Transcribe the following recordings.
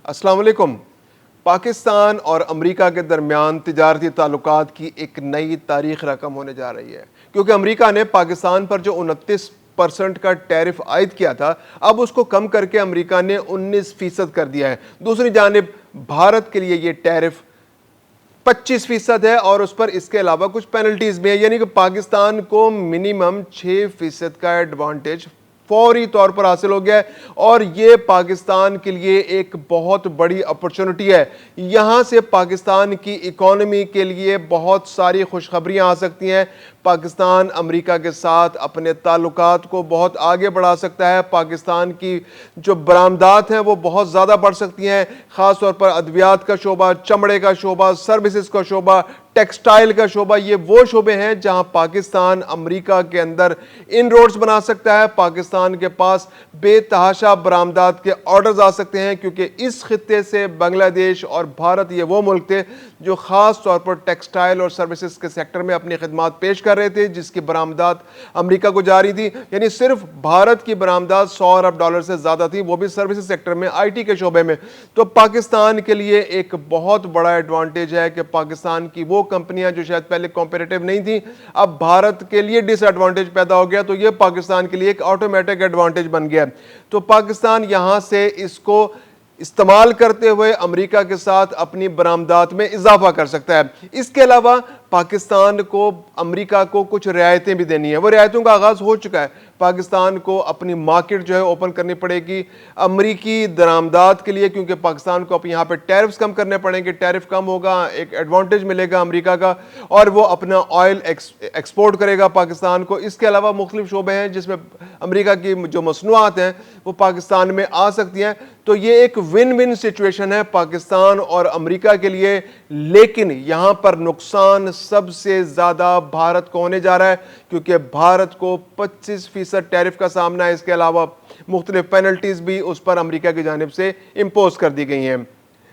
السلام علیکم۔ پاکستان اور امریکہ کے درمیان تجارتی تعلقات کی ایک نئی تاریخ رقم ہونے جا رہی ہے، کیونکہ امریکہ نے پاکستان پر جو 29% کا ٹیرف عائد کیا تھا، اب اس کو کم کر کے امریکہ نے 19% کر دیا ہے۔ دوسری جانب بھارت کے لیے یہ ٹیرف 25% ہے اور اس پر اس کے علاوہ کچھ پینلٹیز بھی ہیں، یعنی کہ پاکستان کو منیمم 6% کا ایڈوانٹیج فوری طور پر حاصل ہو گیا ہے، اور یہ پاکستان کے لیے ایک بہت بڑی اپرچونٹی ہے۔ یہاں سے پاکستان کی اکانومی کے لیے بہت ساری خوشخبریاں آ سکتی ہیں۔ پاکستان امریکہ کے ساتھ اپنے تعلقات کو بہت آگے بڑھا سکتا ہے۔ پاکستان کی جو برآمدات ہیں وہ بہت زیادہ بڑھ سکتی ہیں، خاص طور پر ادویات کا شعبہ، چمڑے کا شعبہ، سروسز کا شعبہ، ٹیکسٹائل کا شعبہ۔ یہ وہ شعبے ہیں جہاں پاکستان امریکہ کے اندر ان روڈز بنا سکتا ہے۔ پاکستان کے پاس بے تحاشا برآمدات کے آرڈرز آ سکتے ہیں، کیونکہ اس خطے سے بنگلہ دیش اور بھارت یہ وہ ملک تھے جو خاص طور پر ٹیکسٹائل اور سروسز کے سیکٹر میں اپنی خدمات پیش کر رہے تھے، جس کی برآمدات امریکہ کو جاری تھی۔ یعنی صرف بھارت کی برآمدات $100 ارب سے زیادہ تھی، وہ بھی سروسز سیکٹر میں، آئی ٹی کے شعبے میں۔ تو پاکستان کے لیے ایک بہت بڑا ایڈوانٹیج ہے کہ پاکستان کی وہ کمپنیاں جو شاید پہلے کمپیٹیٹو نہیں تھیں، اب بھارت کے لیے ڈس ایڈوانٹیج پیدا ہو گیا، تو یہ پاکستان کے لیے ایک آٹومیٹک ایڈوانٹیج بن گیا ہے۔ تو پاکستان یہاں سے اس کو استعمال کرتے ہوئے امریکہ کے ساتھ اپنی برآمدات میں اضافہ کر سکتا ہے۔ اس کے علاوہ پاکستان کو امریکہ کو کچھ رعایتیں بھی دینی ہیں، وہ رعایتوں کا آغاز ہو چکا ہے۔ پاکستان کو اپنی مارکیٹ جو ہے اوپن کرنی پڑے گی امریکی درآمدات کے لیے، کیونکہ پاکستان کو یہاں پہ ٹیرفز کم کرنے پڑیں گے۔ ٹیرف کم ہوگا، ایک ایڈوانٹیج ملے گا امریکہ کا، اور وہ اپنا آئل ایکسپورٹ کرے گا پاکستان کو۔ اس کے علاوہ مختلف شعبے ہیں جس میں امریکہ کی جو مصنوعات ہیں وہ پاکستان میں آ سکتی ہیں۔ تو یہ ایک ون ون سچویشن ہے پاکستان اور امریکہ کے لیے، لیکن یہاں پر نقصان سب سے زیادہ بھارت کو ہونے جا رہا ہے، کیونکہ بھارت کو 25% ٹیرف کا سامنا ہے۔ اس کے علاوہ مختلف پینلٹیز بھی اس پر امریکہ کی جانب سے امپوز کر دی گئی ہیں۔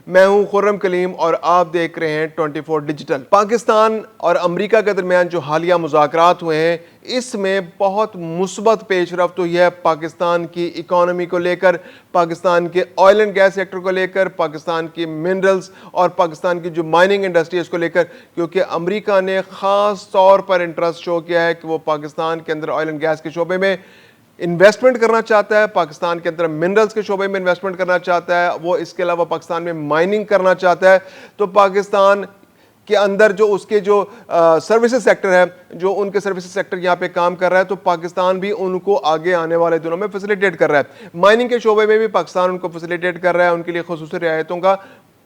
میں ہوں خرم کلیم اور آپ دیکھ رہے ہیں 24 ڈیجیٹل۔ پاکستان اور امریکہ کے درمیان جو حالیہ مذاکرات ہوئے ہیں، اس میں بہت مثبت پیش رفت ہوئی ہے پاکستان کی اکانومی کو لے کر، پاکستان کے آئل اینڈ گیس سیکٹر کو لے کر، پاکستان کی منرلز اور پاکستان کی جو مائننگ انڈسٹری ہے اس کو لے کر، کیونکہ امریکہ نے خاص طور پر انٹرسٹ شو کیا ہے کہ وہ پاکستان کے اندر آئل اینڈ گیس کے شعبے میں انویسٹمنٹ کرنا چاہتا ہے، پاکستان کے اندر منرلز کے شعبے میں انویسٹمنٹ کرنا چاہتا ہے، وہ اس کے علاوہ پاکستان میں مائننگ کرنا چاہتا ہے۔ تو پاکستان کے اندر جو اس کے جو سروسز سیکٹر ہے، جو ان کے سروسز سیکٹر یہاں پہ کام کر رہا ہے، تو پاکستان بھی ان کو آگے آنے والے دنوں میں فیسیلیٹیٹ کر رہا ہے۔ مائننگ کے شعبے میں بھی پاکستان ان کو فیسیلیٹیٹ کر رہا ہے، ان کے لیے خصوصی رعایتوں کا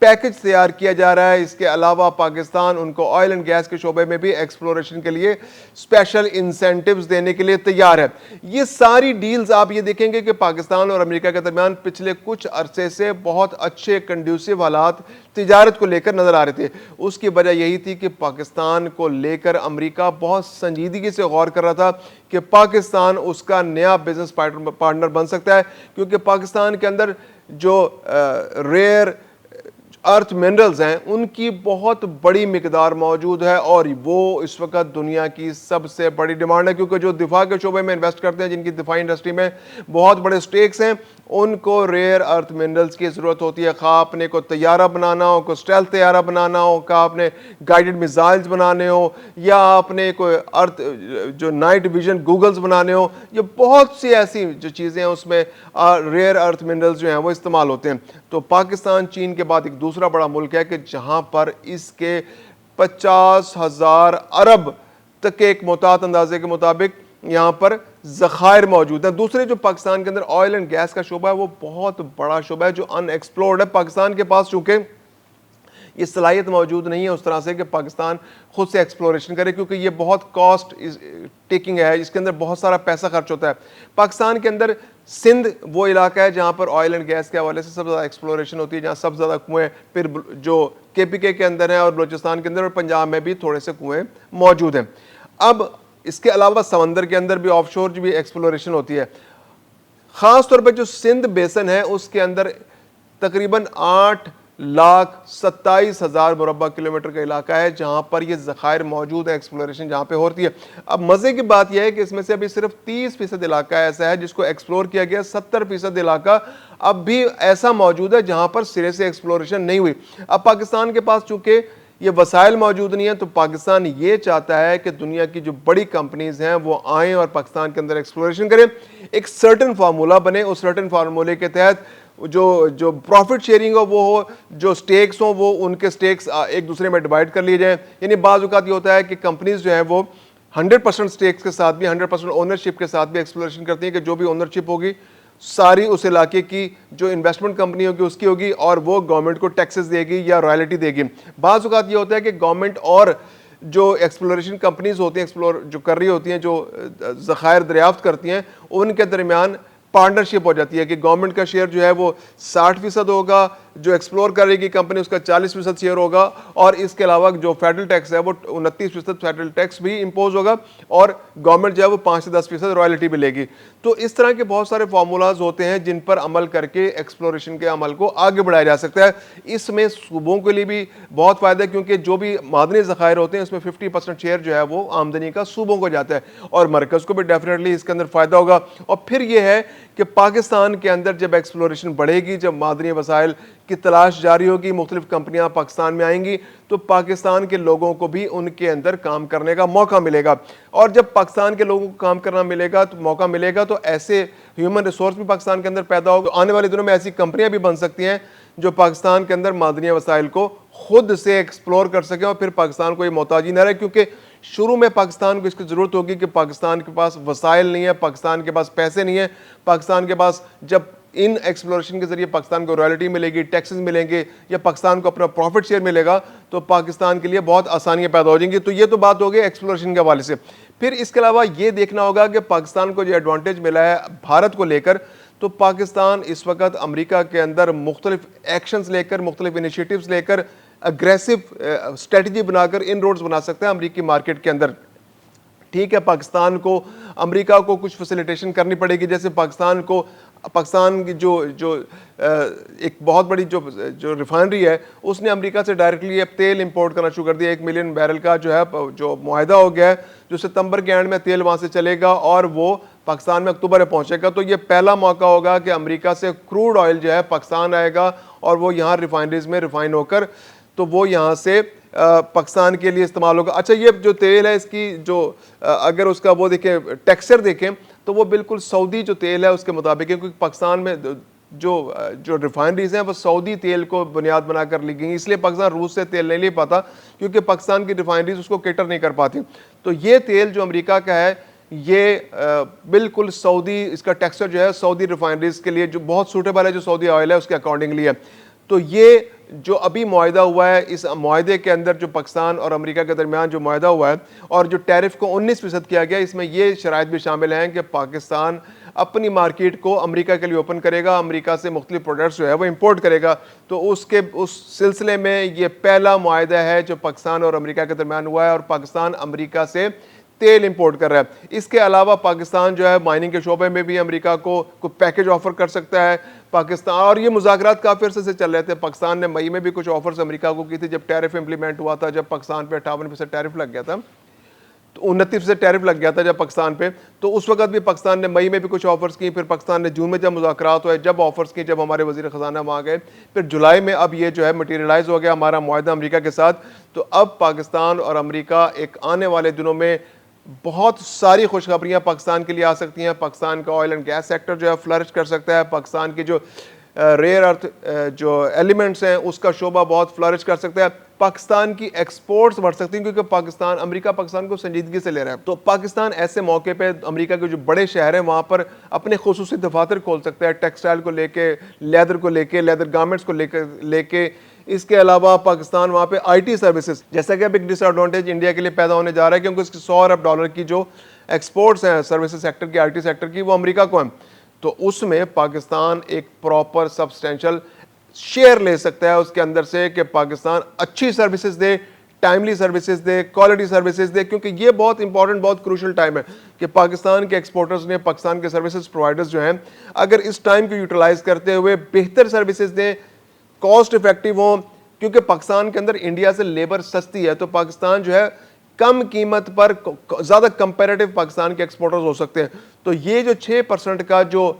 پیکج تیار کیا جا رہا ہے۔ اس کے علاوہ پاکستان ان کو آئل اینڈ گیس کے شعبے میں بھی ایکسپلوریشن کے لیے اسپیشل انسینٹیوز دینے کے لیے تیار ہے۔ یہ ساری ڈیلز آپ یہ دیکھیں گے کہ پاکستان اور امریکہ کے درمیان پچھلے کچھ عرصے سے بہت اچھے کنڈیوسو حالات تجارت کو لے کر نظر آ رہے تھے۔ اس کی وجہ یہی تھی کہ پاکستان کو لے کر امریکہ بہت سنجیدگی سے غور کر رہا تھا کہ پاکستان اس کا نیا بزنس پارٹنر بن سکتا ہے، کیونکہ پاکستان کے اندر جو ریئر ارتھ منرلز ہیں ان کی بہت بڑی مقدار موجود ہے، اور وہ اس وقت دنیا کی سب سے بڑی ڈیمانڈ ہے، کیونکہ جو دفاع کے شعبے میں انویسٹ کرتے ہیں، جن کی دفاعی انڈسٹری میں بہت بڑے سٹیکس ہیں، ان کو ریئر ارتھ منرلز کی ضرورت ہوتی ہے۔ خواہ آپ نے کوئی طیارہ بنانا ہو، کوئی اسٹیلتھ طیارہ بنانا ہو، خواہ آپ نے گائیڈڈ میزائلز بنانے ہو، یا آپ نے کوئی ارتھ جو نائٹ ویژن گوگلز بنانے ہو، یہ بہت سی ایسی جو چیزیں ہیں اس میں ریئر ارتھ منرلز جو ہیں وہ استعمال ہوتے ہیں۔ تو پاکستان چین کے بعد ایک دوسرا بڑا ملک ہے کہ جہاں پر اس کے 50,000 ارب تک کے ایک محتاط اندازے کے مطابق یہاں پر ذخائر موجود ہیں۔ دوسرے جو پاکستان کے اندر آئل اینڈ گیس کا شعبہ ہے، وہ بہت بڑا شعبہ ہے جو ان ایکسپلورڈ ہے۔ پاکستان کے پاس چونکہ یہ صلاحیت موجود نہیں ہے اس طرح سے کہ پاکستان خود سے ایکسپلوریشن کرے، کیونکہ یہ بہت کاسٹ ٹیکنگ ہے، اس کے اندر بہت سارا پیسہ خرچ ہوتا ہے۔ پاکستان کے اندر سندھ وہ علاقہ ہے جہاں پر آئل اینڈ گیس کے حوالے سے سب سے زیادہ ایکسپلوریشن ہوتی ہے، جہاں سب سے زیادہ کنویں پھر جو KPK کے اندر ہیں، اور بلوچستان کے اندر اور پنجاب میں بھی تھوڑے سے کنویں موجود ہیں۔ اب اس کے علاوہ سمندر کے اندر بھی آف شور بھی ایکسپلوریشن ہوتی ہے۔ خاص طور پہ جو سندھ بیسن ہے اس کے اندر تقریباً 8 1,27,000 مربع کلومیٹر کا علاقہ ہے جہاں پر یہ ذخائر موجود ہیں، ایکسپلوریشن جہاں پہ ہوتی ہے۔ اب مزے کی بات یہ ہے کہ اس میں سے ابھی صرف 30% علاقہ ایسا ہے جس کو ایکسپلور کیا گیا، 70% علاقہ اب بھی ایسا موجود ہے جہاں پر سرے سے ایکسپلوریشن نہیں ہوئی۔ اب پاکستان کے پاس چونکہ یہ وسائل موجود نہیں ہیں تو پاکستان یہ چاہتا ہے کہ دنیا کی جو بڑی کمپنیز ہیں وہ آئیں اور پاکستان کے اندر ایکسپلوریشن کریں، ایک سرٹن فارمولا بنے، اس سرٹن فارمولے کے تحت جو پروفٹ شیئرنگ ہو وہ ہو، جو سٹیکس ہوں وہ ان کے سٹیکس ایک دوسرے میں ڈیوائڈ کر لیے جائیں۔ یعنی بعض اوقات یہ ہوتا ہے کہ کمپنیز جو ہیں وہ 100% سٹیکس کے ساتھ بھی 100% اونرشپ کے ساتھ بھی ایکسپلوریشن کرتی ہیں کہ جو بھی اونرشپ ہوگی ساری اس علاقے کی جو انویسٹمنٹ کمپنی ہوگی اس کی ہوگی اور وہ گورنمنٹ کو ٹیکسز دے گی یا رائلٹی دے گی۔ بعض اوقات یہ ہوتا ہے کہ گورنمنٹ اور جو ایکسپلوریشن کمپنیز ہوتی ہیں ایکسپلور جو کر رہی ہوتی ہیں، جو ذخائر دریافت کرتی ہیں، ان کے درمیان پارٹنرشپ ہو جاتی ہے کہ گورنمنٹ کا شیئر جو ہے وہ 60% ہوگا، جو ایکسپلور کرے گی کمپنی اس کا 40% شیئر ہوگا، اور اس کے علاوہ جو فیڈرل ٹیکس ہے وہ 29% فیڈرل ٹیکس بھی امپوز ہوگا، اور گورنمنٹ جو ہے وہ 5 سے 10% رائلٹی بھی لے گی۔ تو اس طرح کے بہت سارے فارمولاز ہوتے ہیں جن پر عمل کر کے ایکسپلوریشن کے عمل کو آگے بڑھایا جا سکتا ہے۔ اس میں صوبوں کے لیے بھی بہت فائدہ ہے کیونکہ جو بھی معدنی ذخائر ہوتے ہیں اس میں 50% شیئر جو ہے وہ آمدنی کا صوبوں کو جاتا ہے، اور مرکز کو بھی ڈیفینیٹلی اس کے اندر فائدہ ہوگا۔ اور پھر یہ ہے کہ پاکستان کے اندر جب ایکسپلوریشن بڑھے گی، جب معدنی وسائل کی تلاش جاری ہوگی، مختلف کمپنیاں پاکستان میں آئیں گی، تو پاکستان کے لوگوں کو بھی ان کے اندر کام کرنے کا موقع ملے گا، اور جب پاکستان کے لوگوں کو کام کرنا ملے گا تو موقع ملے گا تو ایسے ہیومن ریسورس بھی پاکستان کے اندر پیدا ہوگا۔ آنے والے دنوں میں ایسی کمپنیاں بھی بن سکتی ہیں جو پاکستان کے اندر معدنی وسائل کو خود سے ایکسپلور کر سکیں اور پھر پاکستان کو یہ محتاجی نہ رہے، کیونکہ شروع میں پاکستان کو اس کی ضرورت ہوگی کہ پاکستان کے پاس وسائل نہیں ہے، پاکستان کے پاس پیسے نہیں ہیں، پاکستان کے پاس جب ان ایکسپلوریشن کے ذریعے پاکستان کو رائلٹی ملے گی، ٹیکسز ملیں گے یا پاکستان کو اپنا پروفٹ شیئر ملے گا تو پاکستان کے لیے بہت آسانیاں پیدا ہو جائیں گی۔ تو یہ تو بات ہو گئی ایکسپلوریشن کے حوالے سے۔ پھر اس کے علاوہ یہ دیکھنا ہوگا کہ پاکستان کو جو ایڈوانٹیج ملا ہے بھارت کو لے کر، تو پاکستان اس وقت امریکہ کے اندر مختلف ایکشنز لے کر، مختلف انیشیٹیوز لے کر، اگریسو اسٹریٹجی بنا کر ان روڈز بنا سکتا ہے امریکی مارکیٹ کے اندر۔ ٹھیک ہے، پاکستان کو امریکہ کو کچھ فیسیلیٹیشن کرنی پڑے گی، جیسے پاکستان کی جو ایک بہت بڑی جو ریفائنری ہے اس نے امریکہ سے ڈائریکٹلی اب تیل امپورٹ کرنا شروع کر دیا۔ 1 ملین بیرل کا جو ہے جو معاہدہ ہو گیا ہے، جو ستمبر کے اینڈ میں تیل وہاں سے چلے گا اور وہ پاکستان میں اکتوبر میں پہنچے گا۔ تو یہ پہلا موقع ہوگا کہ امریکہ سے کروڈ آئل جو ہے پاکستان آئے گا اور وہ یہاں ریفائنریز میں ریفائن ہو کر تو وہ یہاں سے پاکستان کے لیے استعمال ہوگا۔ اچھا، یہ جو تیل ہے اس کی جو اگر اس کا وہ دیکھیں ٹیکسچر دیکھیں تو وہ بالکل سعودی جو تیل ہے اس کے مطابق ہے، کیونکہ پاکستان میں جو ریفائنریز ہیں وہ سعودی تیل کو بنیاد بنا کر لی گئی، اس لیے پاکستان روس سے تیل نہیں لے پاتا کیونکہ پاکستان کی ریفائنریز اس کو کیٹر نہیں کر پاتی۔ تو یہ تیل جو امریکہ کا ہے یہ بالکل سعودی، اس کا ٹیکسچر جو ہے سعودی ریفائنریز کے لیے جو بہت سوٹیبل ہے، جو سعودی آئل ہے اس کے اکارڈنگلی ہے۔ تو یہ جو ابھی معاہدہ ہوا ہے، اس معاہدے کے اندر جو پاکستان اور امریکہ کے درمیان جو معاہدہ ہوا ہے اور جو ٹیرف کو 19% کیا گیا، اس میں یہ شرائط بھی شامل ہیں کہ پاکستان اپنی مارکیٹ کو امریکہ کے لیے اوپن کرے گا، امریکہ سے مختلف پروڈکٹس جو ہے وہ امپورٹ کرے گا۔ تو اس سلسلے میں یہ پہلا معاہدہ ہے جو پاکستان اور امریکہ کے درمیان ہوا ہے، اور پاکستان امریکہ سے تیل امپورٹ کر رہا ہے۔ اس کے علاوہ پاکستان جو ہے مائننگ کے شعبے میں بھی امریکہ کو کوئی پیکج آفر کر سکتا ہے پاکستان، اور یہ مذاکرات کافی عرصے سے چل رہے تھے۔ پاکستان نے مئی میں بھی کچھ آفرز امریکہ کو کی تھی جب ٹیرف امپلیمنٹ ہوا تھا، جب پاکستان پہ 58% ٹیرف لگ گیا تھا، تو 29% ٹیرف لگ گیا تھا جب پاکستان پہ، تو اس وقت بھی پاکستان نے مئی میں بھی کچھ آفرز کی، پھر پاکستان نے جون میں جب مذاکرات ہوئے جب آفرز کی، جب ہمارے وزیر خزانہ وہاں گئے، پھر جولائی میں اب یہ جو ہے مٹیریلائز ہو گیا ہمارا معاہدہ امریکہ کے ساتھ۔ تو اب پاکستان اور امریکہ ایک آنے والے دنوں میں بہت ساری خوشخبریاں پاکستان کے لیے آ سکتی ہیں۔ پاکستان کا آئل اینڈ گیس سیکٹر جو ہے فلرش کر سکتا ہے، پاکستان کی جو ریئر ارتھ جو ایلیمنٹس ہیں اس کا شعبہ بہت فلرش کر سکتا ہے، پاکستان کی ایکسپورٹس بڑھ سکتی ہیں کیونکہ امریکہ پاکستان کو سنجیدگی سے لے رہا ہے۔ تو پاکستان ایسے موقع پہ امریکہ کے جو بڑے شہر ہیں وہاں پر اپنے خصوصی دفاتر کھول سکتا ہے، ٹیکسٹائل کو لے کے، لیدر کو لے کے، لیدر گارمنٹس کو لے کے۔ اس کے علاوہ پاکستان وہاں پہ آئی ٹی سروسز، جیسا کہ اب ایک ڈس ایڈوانٹیج انڈیا کے لیے پیدا ہونے جا رہا ہے کیونکہ اس کی $100 ارب کی جو ایکسپورٹس ہیں سروسز سیکٹر کی، آئی ٹی سیکٹر کی، وہ امریکہ کو ہیں۔ تو اس میں پاکستان ایک پراپر سبسٹینشل شیئر لے سکتا ہے اس کے اندر سے کہ پاکستان اچھی سروسز دے، ٹائملی سروسز دے، کوالٹی سروسز دے، کیونکہ یہ بہت امپورٹنٹ، بہت کروشل ٹائم ہے کہ پاکستان کے ایکسپورٹرز نے، پاکستان کے سروسز پرووائڈرز جو ہیں، اگر اس ٹائم کو یوٹیلائز کرتے ہوئے بہتر سروسز دیں، کاسٹ افیکٹو ہوں، کیونکہ پاکستان کے اندر انڈیا سے لیبر سستی ہے، تو پاکستان جو ہے کم قیمت پر زیادہ کمپیریٹو پاکستان کے ایکسپورٹرز ہو سکتے ہیں۔ تو یہ جو 6% کا جو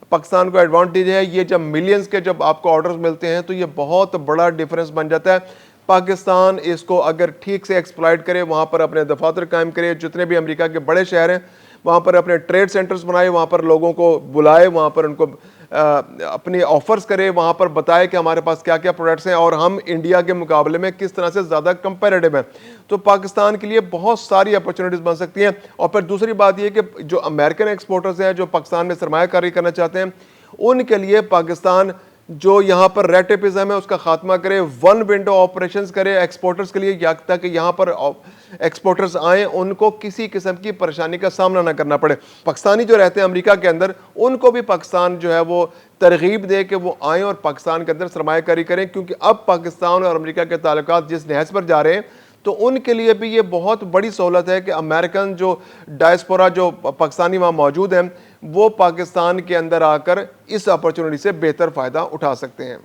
پاکستان کو ایڈوانٹیج ہے، یہ جب ملینز کے جب آپ کو آرڈرز ملتے ہیں تو یہ بہت بڑا ڈیفرنس بن جاتا ہے۔ پاکستان اس کو اگر ٹھیک سے ایکسپلائٹ کرے، وہاں پر اپنے دفاتر قائم کرے، جتنے بھی امریکہ کے بڑے شہر ہیں وہاں پر اپنے ٹریڈ سینٹرز بنائے، وہاں پر لوگوں کو بلائے، وہاں پر ان کو اپنی آفرز کرے، وہاں پر بتائے کہ ہمارے پاس کیا کیا پروڈکٹس ہیں اور ہم انڈیا کے مقابلے میں کس طرح سے زیادہ کمپیریٹو ہیں، تو پاکستان کے لیے بہت ساری اپرچونیٹیز بن سکتی ہیں۔ اور پھر دوسری بات یہ کہ جو امریکن ایکسپورٹرز ہیں جو پاکستان میں سرمایہ کاری کرنا چاہتے ہیں، ان کے لیے پاکستان جو یہاں پر ریٹ ٹیپزم ہے اس کا خاتمہ کرے، ون ونڈو آپریشنز کرے ایکسپورٹرز کے لیے، تاکہ یہاں پر ایکسپورٹرز آئیں ان کو کسی قسم کی پریشانی کا سامنا نہ کرنا پڑے۔ پاکستانی جو رہتے ہیں امریکہ کے اندر، ان کو بھی پاکستان جو ہے وہ ترغیب دے کہ وہ آئیں اور پاکستان کے اندر سرمایہ کاری کریں، کیونکہ اب پاکستان اور امریکہ کے تعلقات جس نہج پر جا رہے ہیں تو ان کے لیے بھی یہ بہت بڑی سہولت ہے کہ امریکن جو ڈائسپورا جو پاکستانی وہاں موجود ہیں وہ پاکستان کے اندر آ کر اس اپرچونٹی سے بہتر فائدہ اٹھا سکتے ہیں۔